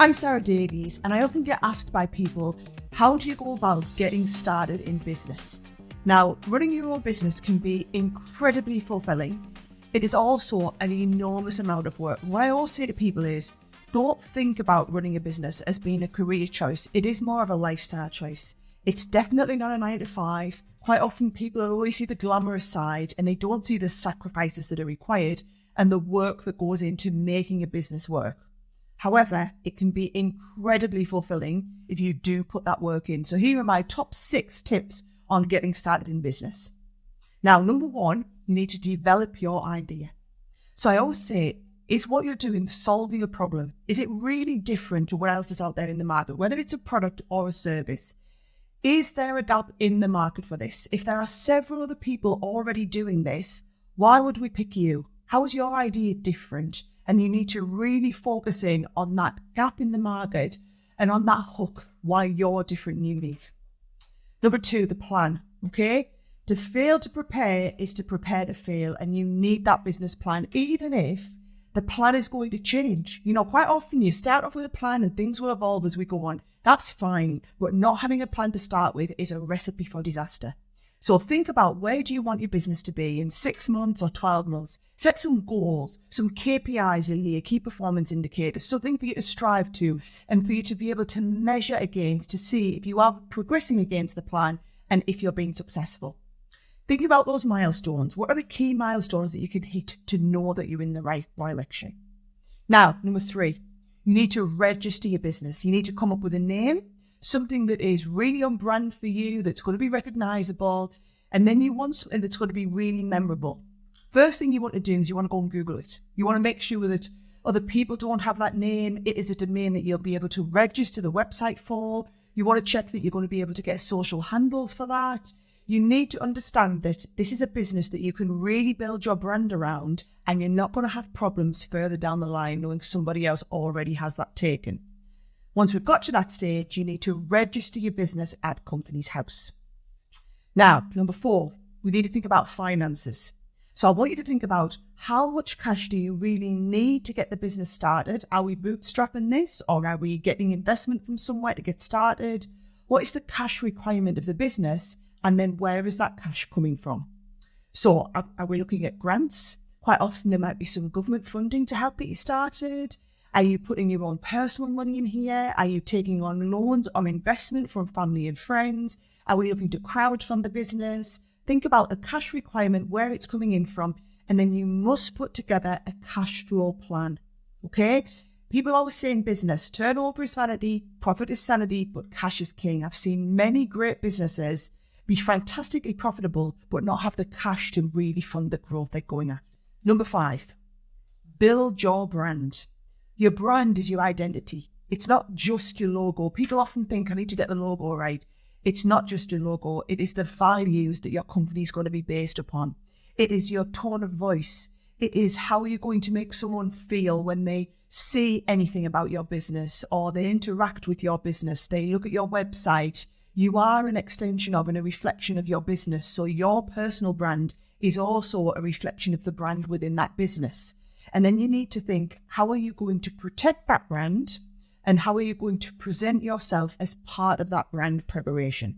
I'm Sara Davies, and I often get asked by people, how do you go about getting started in business? Now, running your own business can be incredibly fulfilling. It is also an enormous amount of work. What I always say to people is, don't think about running a business as being a career choice. It is more of a lifestyle choice. It's definitely not a 9 to 5. Quite often people always see the glamorous side and they don't see the sacrifices that are required and the work that goes into making a business work. However, it can be incredibly fulfilling if you do put that work in. So here are my top 6 tips on getting started in business. Now, number 1, you need to develop your idea. So I always say, is what you're doing solving a problem? Is it really different to what else is out there in the market, whether it's a product or a service? Is there a gap in the market for this? If there are several other people already doing this, why would we pick you? How is your idea different? And you need to really focus in on that gap in the market and on that hook, why you're different and unique. Number 2, the plan, okay? To fail to prepare is to prepare to fail, and you need that business plan, even if the plan is going to change. You know, quite often you start off with a plan and things will evolve as we go on. That's fine, but not having a plan to start with is a recipe for disaster. So think about, where do you want your business to be in 6 months or 12 months? Set some goals, some KPIs in here, key performance indicators, something for you to strive to and for you to be able to measure against to see if you are progressing against the plan and if you're being successful. Think about those milestones. What are the key milestones that you can hit to know that you're in the right direction? Now, number 3, you need to register your business. You need to come up with a name, something that is really on brand for you, that's going to be recognizable, and then you want something that's going to be really memorable. First thing you want to do is you want to go and Google it. You want to make sure that other people don't have that name. It is a domain that you'll be able to register the website for. You want to check that you're going to be able to get social handles for that. You need to understand that this is a business that you can really build your brand around, and you're not going to have problems further down the line knowing somebody else already has that taken. Once we've got to that stage, you need to register your business at Companies House. Now, number 4, we need to think about finances. So I want you to think about, how much cash do you really need to get the business started? Are we bootstrapping this, or are we getting investment from somewhere to get started? What is the cash requirement of the business? And then where is that cash coming from? So are we looking at grants? Quite often there might be some government funding to help get you started. Are you putting your own personal money in here? Are you taking on loans or investment from family and friends? Are we looking to crowdfund the business? Think about the cash requirement, where it's coming in from, and then you must put together a cash flow plan, okay? People always say in business, turnover is vanity, profit is sanity, but cash is king. I've seen many great businesses be fantastically profitable, but not have the cash to really fund the growth they're going after. Number 5, build your brand. Your brand is your identity. It's not just your logo. People often think, I need to get the logo right. It's not just your logo. It is the values that your company is going to be based upon. It is your tone of voice. It is how you're going to make someone feel when they see anything about your business or they interact with your business. They look at your website. You are an extension of and a reflection of your business. So your personal brand is also a reflection of the brand within that business. And then you need to think, how are you going to protect that brand? And how are you going to present yourself as part of that brand preparation?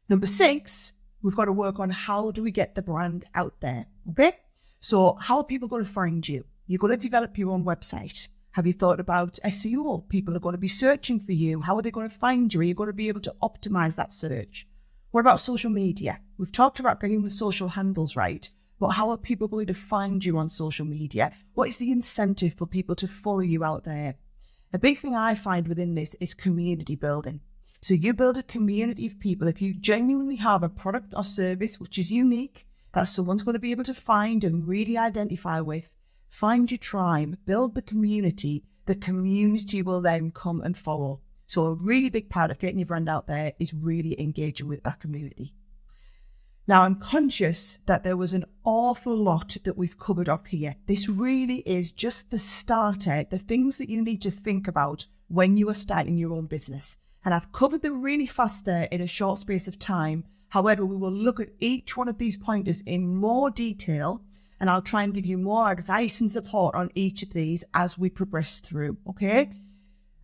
Number 6, we've got to work on, how do we get the brand out there? Okay? So how are people going to find you? You're going to develop your own website. Have you thought about SEO? People are going to be searching for you. How are they going to find you? Are you going to be able to optimize that search? What about social media? We've talked about getting the social handles right, but how are people going to find you on social media? What is the incentive for people to follow you out there? A big thing I find within this is community building. So you build a community of people. If you genuinely have a product or service which is unique, that someone's going to be able to find and really identify with, find your tribe, build the community will then come and follow. So a really big part of getting your brand out there is really engaging with that community. Now, I'm conscious that there was an awful lot that we've covered up here. This really is just the starter, the things that you need to think about when you are starting your own business. And I've covered them really fast there in a short space of time. However, we will look at each one of these pointers in more detail, and I'll try and give you more advice and support on each of these as we progress through, okay?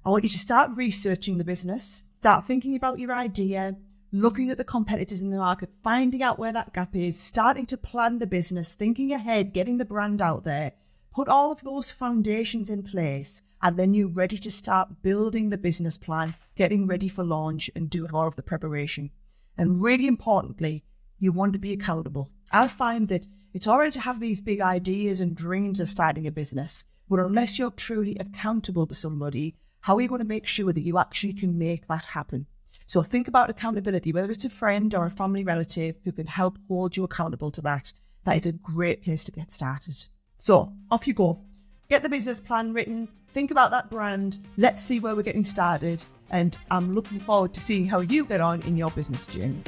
I want you to start researching the business, start thinking about your idea, looking at the competitors in the market, finding out where that gap is, starting to plan the business, thinking ahead, getting the brand out there. Put all of those foundations in place, and then you're ready to start building the business plan, getting ready for launch and doing all of the preparation. And really importantly, you want to be accountable. I find that it's all right to have these big ideas and dreams of starting a business, but unless you're truly accountable to somebody, how are you going to make sure that you actually can make that happen? So think about accountability, whether it's a friend or a family relative who can help hold you accountable to that. That is a great place to get started. So off you go. Get the business plan written. Think about that brand. Let's see where we're getting started. And I'm looking forward to seeing how you get on in your business journey.